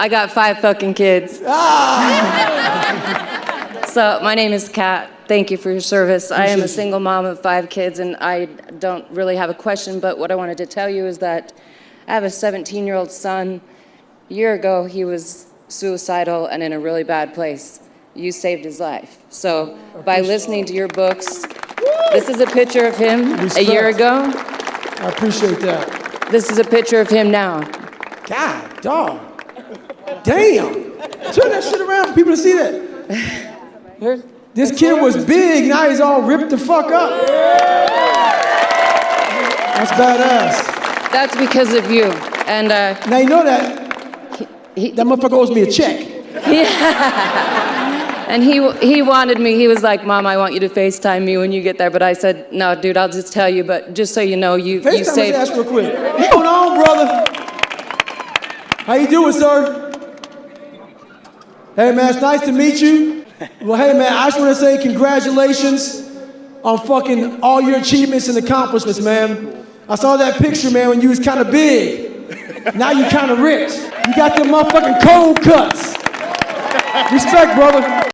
I got 5 fucking kids. So my name is Kat. Thank you for your service. I am a single mom of 5 kids, and I don't really have a question, but what I wanted to tell you is that I have a 17-year-old son. A year ago, he was suicidal and in a really bad place. You saved his life. So by listening to your books, this is a picture of him a year ago. I appreciate that. This is a picture of him now. God, dog. Damn. Turn that shit around for people to see that. This kid was big, now he's all ripped the fuck up. That's badass. That's because of you. And now you know that that motherfucker owes me a check. And he wanted me, he was like, Mom, I want you to FaceTime me when you get there. But I said, no, dude, I'll just tell you. But just so you know, you saved... FaceTime his ass real quick. What's going on, brother? How you doing, sir? Hey, man, it's nice to meet you. Well, hey, man, I just want to say congratulations on fucking all your achievements and accomplishments, man. I saw that picture, man, when you was kind of big. Now you kind of rich. You got them motherfucking cold cuts. Respect, brother.